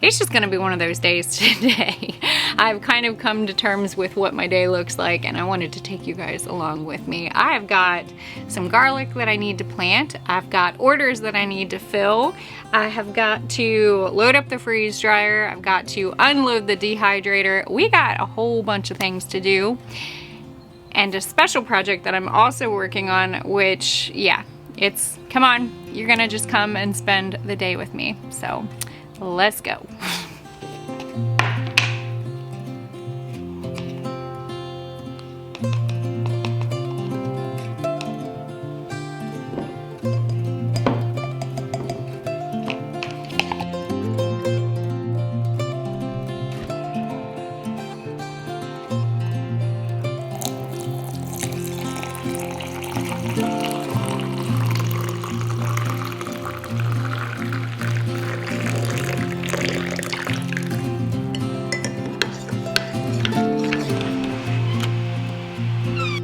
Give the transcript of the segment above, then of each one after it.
It's just gonna be one of those days today. I've kind of come to terms with what my day looks like, and I wanted to take you guys along with me. I've got some garlic that I need to plant. I've got orders that I need to fill. I have got to load up the freeze dryer. I've got to unload the dehydrator. We got a whole bunch of things to do. And a special project that I'm also working on, which, yeah, it's, come on, you're gonna just come and spend the day with me. So let's go.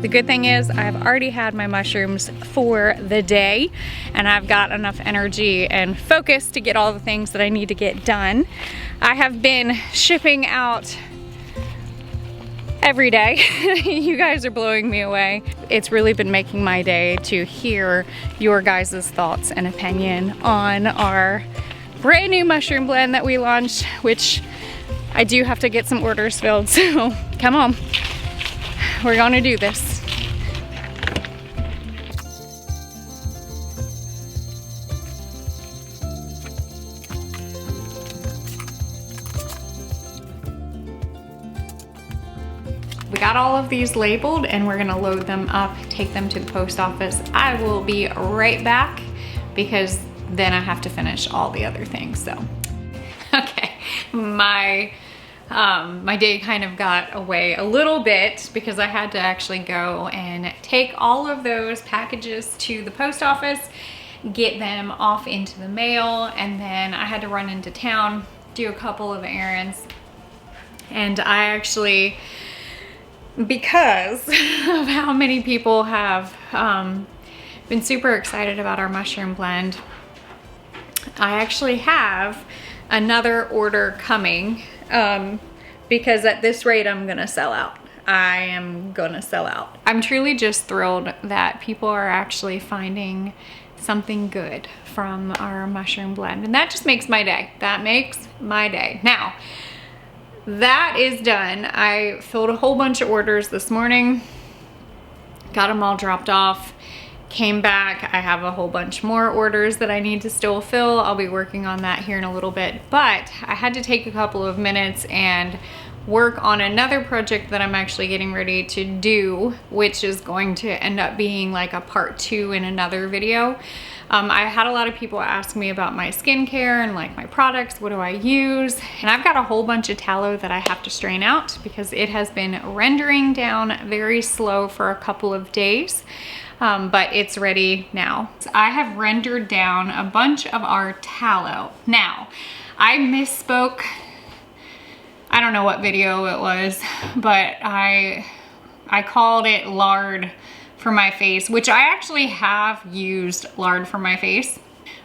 The good thing is I've already had my mushrooms for the day, and I've got enough energy and focus to get all the things that I need to get done. I have been shipping out every day. You guys are blowing me away. It's really been making my day to hear your guys' thoughts and opinion on our brand new mushroom blend that we launched, which I do have to get some orders filled, so come on. We're gonna do this. We got all of these labeled and we're gonna load them up, take them to the post office. I will be right back because then I have to finish all the other things, so. Okay, my day kind of got away a little bit because I had to actually go and take all of those packages to the post office, get them off into the mail, and then I had to run into town, do a couple of errands. And I actually, because of how many people have been super excited about our mushroom blend, I actually have another order coming. Because at this rate, I'm gonna sell out. I am gonna sell out. I'm truly just thrilled that people are actually finding something good from our mushroom blend. And that just makes my day. That makes my day. Now, that is done. I filled a whole bunch of orders this morning, got them all dropped off. Came back, I have a whole bunch more orders that I need to still fill. I'll be working on that here in a little bit, but I had to take a couple of minutes and work on another project that I'm actually getting ready to do, which is going to end up being like a part 2 in another video. I had a lot of people ask me about my skincare and like my products, what do I use? And I've got a whole bunch of tallow that I have to strain out because it has been rendering down very slow for a couple of days. But it's ready now. So I have rendered down a bunch of our tallow. Now, I misspoke. I don't know what video it was, but I called it lard for my face, which I actually have used lard for my face.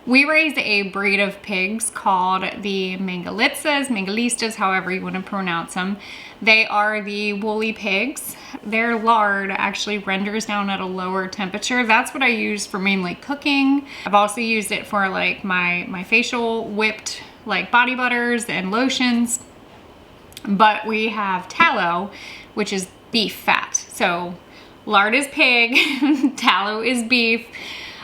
We raise a breed of pigs called the Mangalistas, however you want to pronounce them. They are the woolly pigs. Their lard actually renders down at a lower temperature. That's what I use for mainly cooking. I've also used it for like my facial whipped like body butters and lotions. But we have tallow, which is beef fat. So lard is pig, tallow is beef.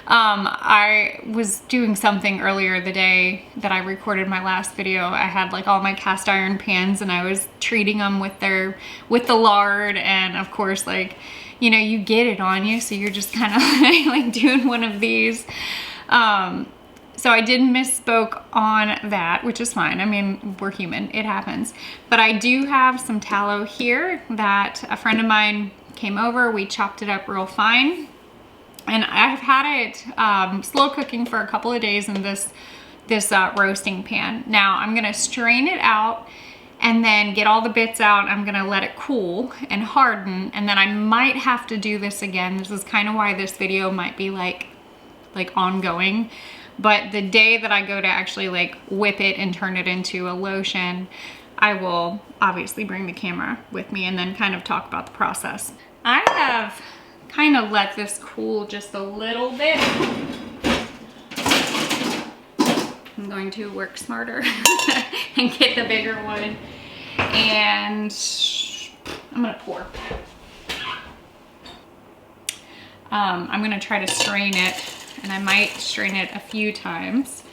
I was doing something earlier the day that I recorded my last video. I had like all my cast iron pans and I was treating them with the lard, and of course, like, you know, you get it on you, so you're just kind of like doing one of these. So I did misspoke on that, which is fine. I mean, we're human, it happens. But I do have some tallow here that a friend of mine came over, we chopped it up real fine. And I've had it slow cooking for a couple of days in this roasting pan. Now I'm gonna strain it out and then get all the bits out. I'm gonna let it cool and harden, and then I might have to do this again. This is kind of why this video might be like ongoing. But the day that I go to actually like whip it and turn it into a lotion, I will obviously bring the camera with me and then kind of talk about the process. I have kind of let this cool just a little bit. I'm going to work smarter and get the bigger one. And I'm gonna pour. I'm gonna try to strain it, and I might strain it a few times.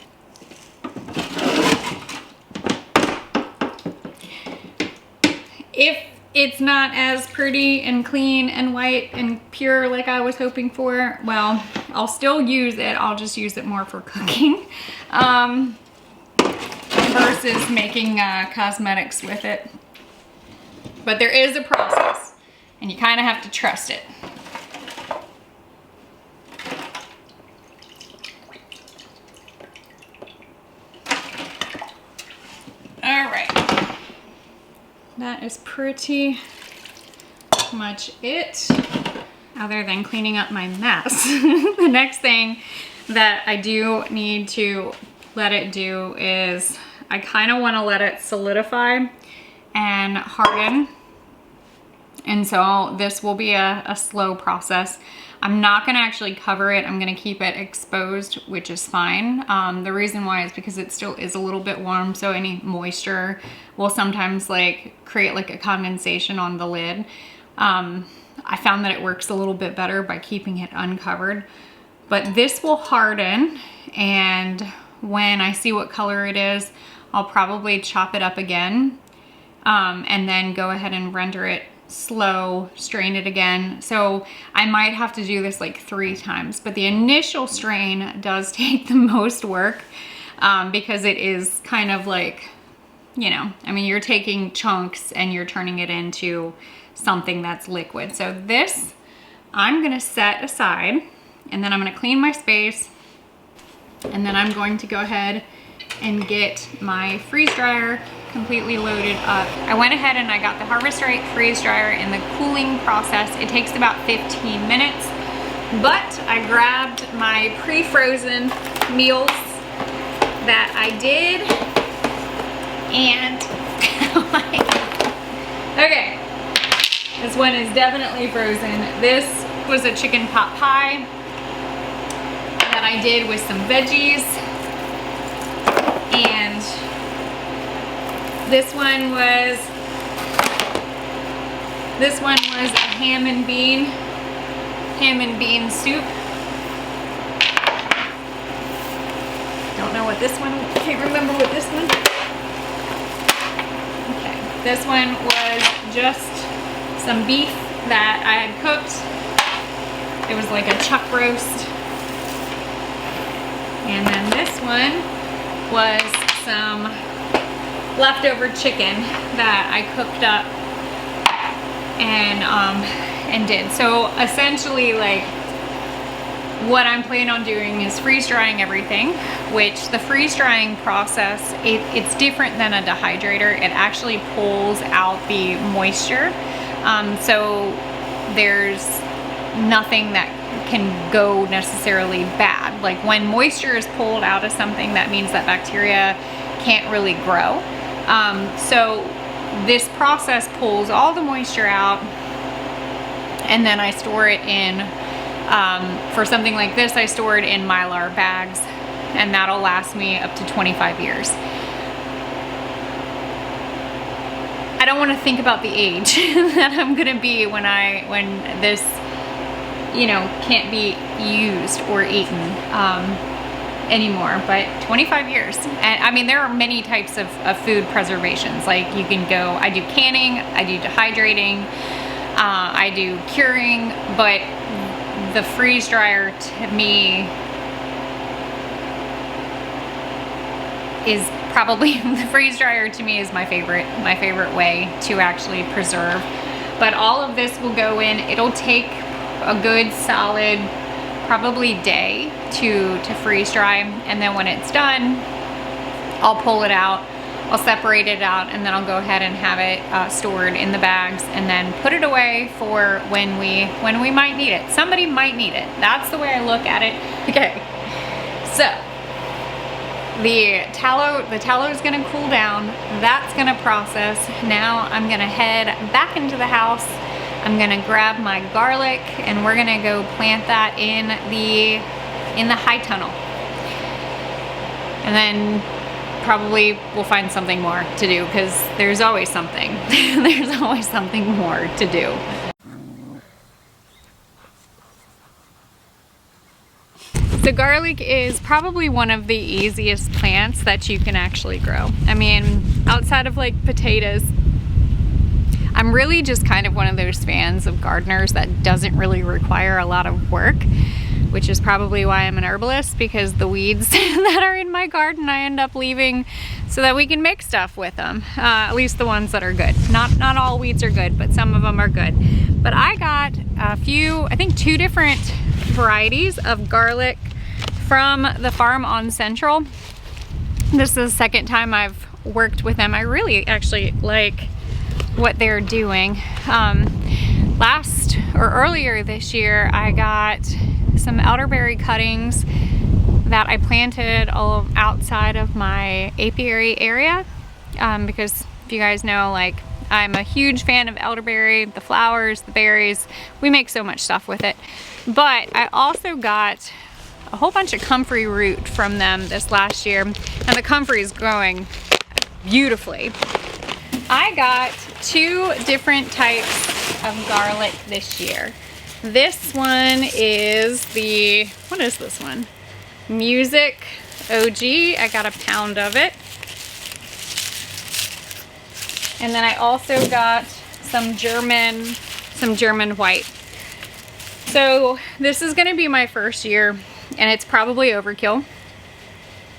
If it's not as pretty and clean and white and pure like I was hoping for, well, I'll still use it. I'll just use it more for cooking versus making cosmetics with it. But there is a process, and you kind of have to trust it. All right, that is pretty much it, other than cleaning up my mess. The next thing that I do need to let it do is I kind of want to let it solidify and harden. And so this will be a slow process. I'm not gonna actually cover it. I'm gonna keep it exposed, which is fine. The reason why is because it still is a little bit warm, so any moisture will sometimes like create like a condensation on the lid. I found that it works a little bit better by keeping it uncovered. But this will harden, and when I see what color it is, I'll probably chop it up again, and then go ahead and render it slow, strain it again. So I might have to do this like 3 times, but the initial strain does take the most work, because it is kind of like, you know, I mean, you're taking chunks and you're turning it into something that's liquid. So this I'm gonna set aside, and then I'm gonna clean my space, and then I'm going to go ahead and get my freeze dryer completely loaded up. I went ahead and I got the Harvest Right freeze dryer in the cooling process. It takes about 15 minutes, but I grabbed my pre-frozen meals that I did, and okay, this one is definitely frozen. This was a chicken pot pie that I did with some veggies, and this one was a ham and bean soup. Don't know what this one, can't remember what this one. Okay, this one was just some beef that I had cooked. It was like a chuck roast. And then this one was some leftover chicken that I cooked up and did. So essentially, like, what I'm planning on doing is freeze drying everything, which the freeze drying process, it's different than a dehydrator. It actually pulls out the moisture. So there's nothing that can go necessarily bad. Like when moisture is pulled out of something, that means that bacteria can't really grow. So this process pulls all the moisture out, and then I store it in, for something like this, I store it in Mylar bags, and that'll last me up to 25 years. I don't want to think about the age that I'm gonna be when this, you know, can't be used or eaten anymore, but 25 years. And I mean, there are many types of food preservations. Like you can go, I do canning, I do dehydrating, I do curing, but the freeze dryer to me is probably, the freeze dryer to me is my favorite way to actually preserve. But all of this will go in, it'll take a good solid, probably day to freeze dry, and then when it's done, I'll pull it out, I'll separate it out, and then I'll go ahead and have it stored in the bags, and then put it away for when we might need it. Somebody might need it. That's the way I look at it. Okay, so The tallow is gonna cool down. That's gonna process. Now I'm gonna head back into the house. I'm gonna grab my garlic and we're gonna go plant that in the high tunnel. And then probably we'll find something more to do because there's always something. There's always something more to do. So garlic is probably one of the easiest plants that you can actually grow. I mean, outside of like potatoes, I'm really just kind of one of those fans of gardeners that doesn't really require a lot of work, which is probably why I'm an herbalist, because the weeds that are in my garden I end up leaving so that we can make stuff with them. At least the ones that are good. Not all weeds are good, but some of them are good. But I got a few, I think 2 different varieties of garlic from the farm on Central. This is the second time I've worked with them. I really actually like what they're doing. Earlier this year, I got some elderberry cuttings that I planted all outside of my apiary area, because if you guys know, like, I'm a huge fan of elderberry, the flowers, the berries. We make so much stuff with it. But I also got a whole bunch of comfrey root from them this last year, and the comfrey is growing beautifully. I got 2 different types of garlic this year. This one is what is this one? Music OG. I got a pound of it. And then I also got some German white. So this is gonna be my first year, and it's probably overkill.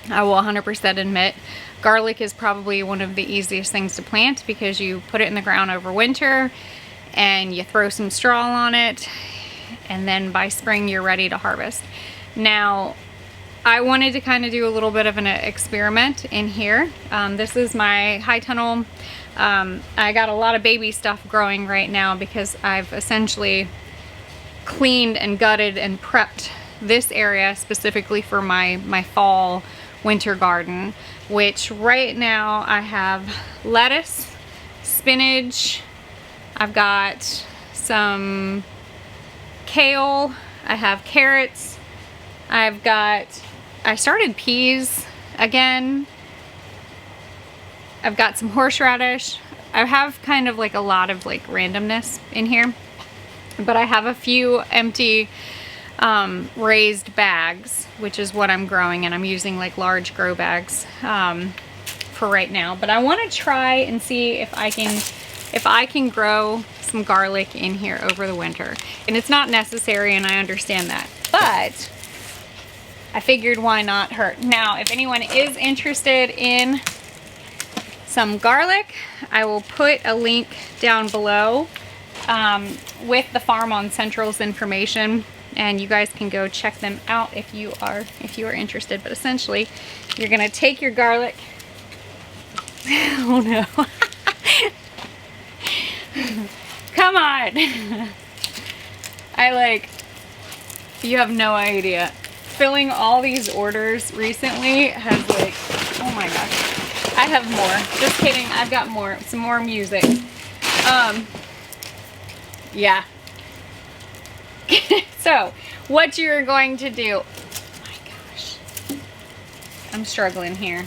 I will 100% admit. Garlic is probably one of the easiest things to plant because you put it in the ground over winter and you throw some straw on it, and then by spring you're ready to harvest. Now, I wanted to kind of do a little bit of an experiment in here. This is my high tunnel. I got a lot of baby stuff growing right now because I've essentially cleaned and gutted and prepped this area specifically for my fall winter garden, which right now I have lettuce, spinach, I've got some kale, I have carrots, I started peas again, I've got some horseradish. I have kind of like a lot of like randomness in here, but I have a few empty raised bags, which is what I'm growing, and I'm using like large grow bags for right now. But I want to try and see if I can grow some garlic in here over the winter. And it's not necessary, and I understand that, but I figured why not hurt. Now, if anyone is interested in some garlic, I will put a link down below with the farm on Central's information, and you guys can go check them out if you are interested. But essentially, you're gonna take your garlic. Oh no. Come on. You have no idea. Filling all these orders recently has like, oh my gosh. I have more. Just kidding. I've got more. Some more music. Yeah. So, what you're going to do. Oh my gosh. I'm struggling here.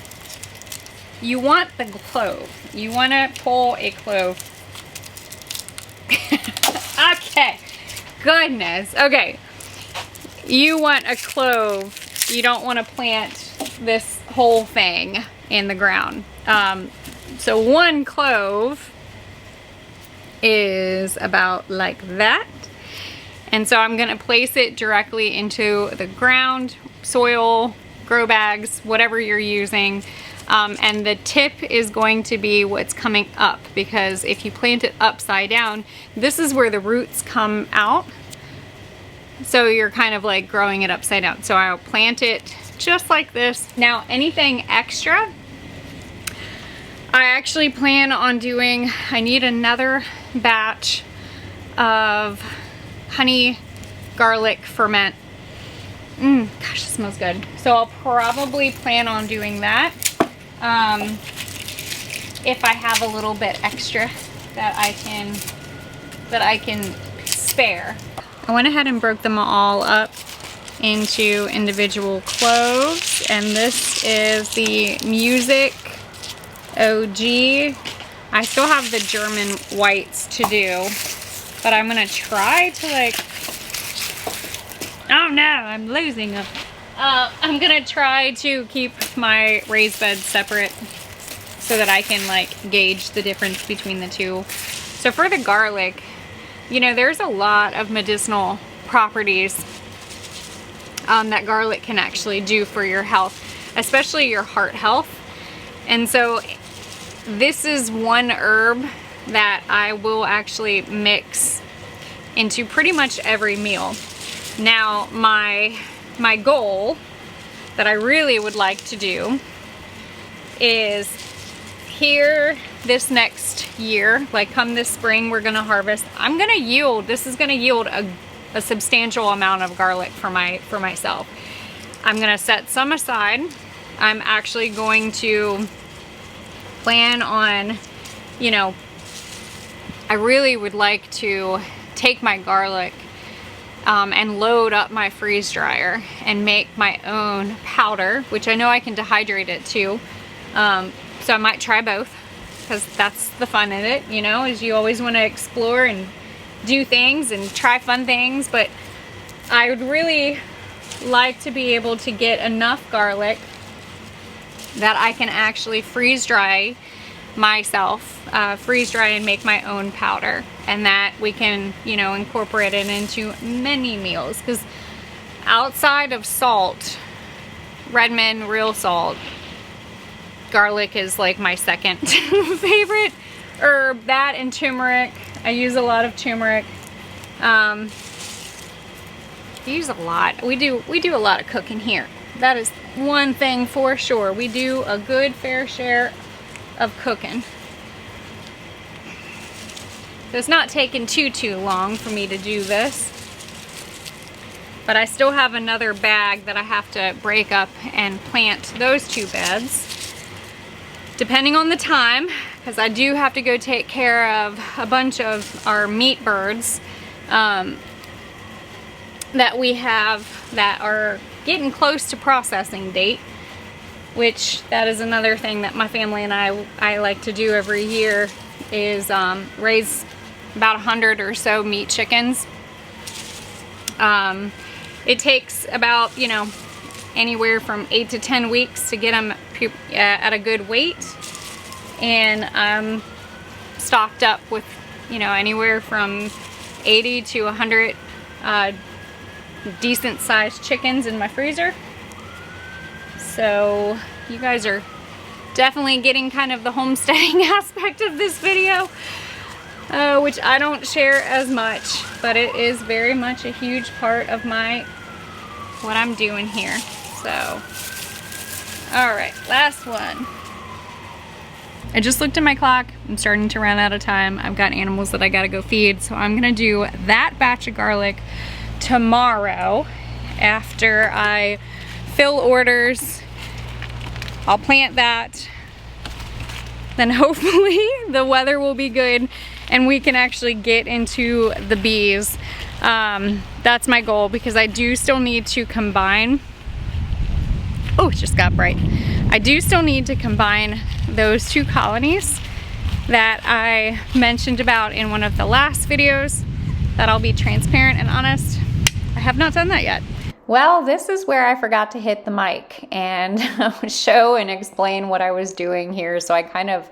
You want the clove. You want to pull a clove. Okay. Goodness. Okay. You want a clove. You don't want to plant this whole thing in the ground. So one clove is about like that. And so I'm going to place it directly into the ground, soil, grow bags, whatever you're using. And the tip is going to be what's coming up, because if you plant it upside down, this is where the roots come out. So you're kind of like growing it upside down. So I'll plant it just like this. Now, anything extra, I actually plan on doing, I need another batch of honey garlic ferment Gosh, it smells good. So I'll probably plan on doing that. If I have a little bit extra that I can spare. I went ahead and broke them all up into individual cloves, and this is the Music OG. I still have the German whites to do, but I'm gonna try to like, oh no, I'm losing them. I'm gonna try to keep my raised beds separate so that I can like gauge the difference between the two. So for the garlic, you know, there's a lot of medicinal properties that garlic can actually do for your health, especially your heart health. And so this is one herb that I will actually mix into pretty much every meal. Now, my goal that I really would like to do is here this next year, like come this spring, we're gonna harvest. I'm gonna yield, this is gonna yield a substantial amount of garlic for myself. I'm gonna set some aside. I'm actually going to plan on, you know, I really would like to take my garlic and load up my freeze dryer and make my own powder, which I know I can dehydrate it too. So I might try both, because that's the fun in it, you know, is you always want to explore and do things and try fun things. But I would really like to be able to get enough garlic that I can actually freeze dry myself, freeze dry and make my own powder, and that we can, you know, incorporate it into many meals. Because outside of salt, Redmond real salt, garlic is like my second favorite herb. That and turmeric. I use a lot of turmeric. Use a lot. We do a lot of cooking here. That is one thing for sure. We do a good fair share of cooking. So it's not taking too long for me to do this. But I still have another bag that I have to break up and plant those 2 beds, depending on the time, because I do have to go take care of a bunch of our meat birds that we have that are getting close to processing date, which that is another thing that my family and I like to do every year, is raise about 100 or so meat chickens. It takes about, you know, anywhere from 8 to 10 weeks to get them at a good weight, and I'm stocked up with, you know, anywhere from 80 to 100 decent sized chickens in my freezer. So you guys are definitely getting kind of the homesteading aspect of this video, which I don't share as much, but it is very much a huge part of what I'm doing here. So, all right, last one. I just looked at my clock. I'm starting to run out of time. I've got animals that I gotta go feed, so I'm gonna do that batch of garlic tomorrow after I fill orders. I'll plant that. Then hopefully the weather will be good and we can actually get into the bees. That's my goal, because I do still need to combine. Oh, it just got bright. I do still need to combine those 2 colonies that I mentioned about in one of the last videos. That I'll be transparent and honest, I have not done that yet. Well, this is where I forgot to hit the mic and show and explain what I was doing here. So I kind of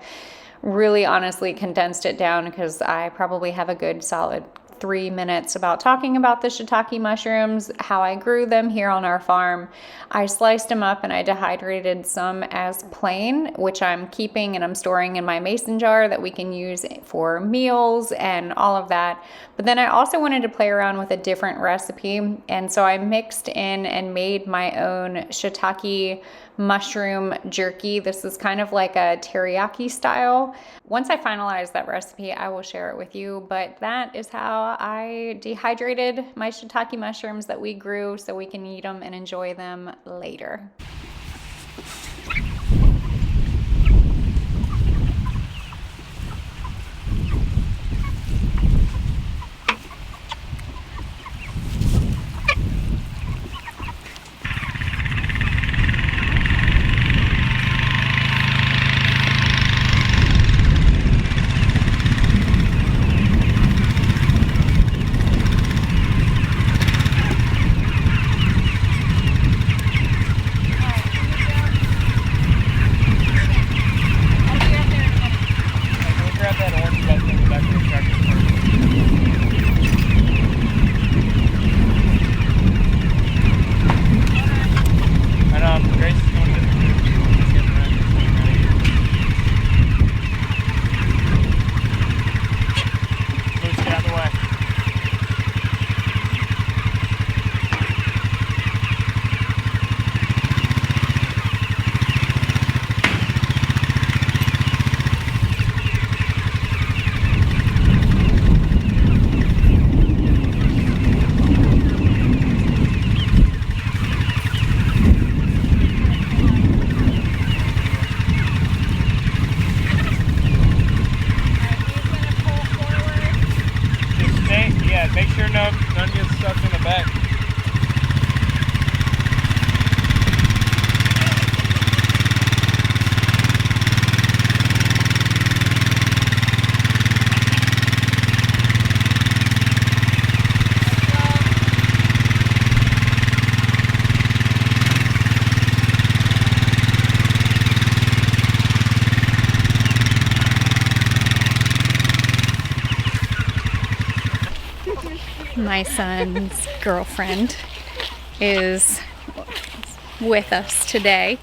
really honestly condensed it down, because I probably have a good solid 3 minutes about talking about the shiitake mushrooms, how I grew them here on our farm. I sliced them up and I dehydrated some as plain, which I'm keeping and I'm storing in my mason jar that we can use for meals and all of that. But then I also wanted to play around with a different recipe, and so I mixed in and made my own shiitake mushroom jerky. This is kind of like a teriyaki style. Once I finalize that recipe, I will share it with you, but that is how I dehydrated my shiitake mushrooms that we grew so we can eat them and enjoy them later. Make sure none gets stuck in the back. My son's girlfriend is with us today.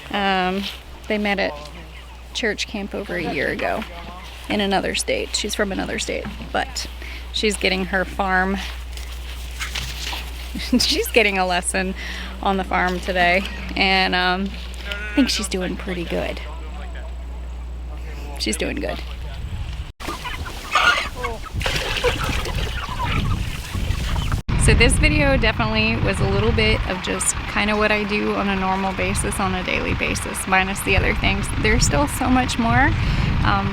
They met at church camp over a year ago in another state. She's from another state, but she's getting her farm. She's getting a lesson on the farm today, and I think she's doing pretty good. She's doing good. So this video definitely was a little bit of just kind of what I do on a normal basis, on a daily basis, minus the other things. There's still so much more,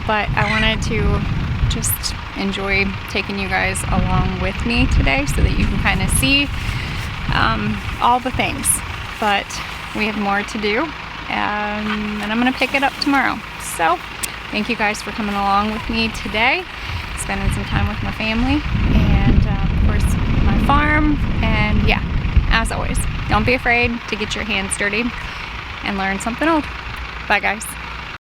but I wanted to just enjoy taking you guys along with me today so that you can kind of see all the things. But we have more to do, and I'm going to pick it up tomorrow. So thank you guys for coming along with me today, spending some time with my family, and of course my farm. And yeah, as always, don't be afraid to get your hands dirty and learn something old. Bye guys.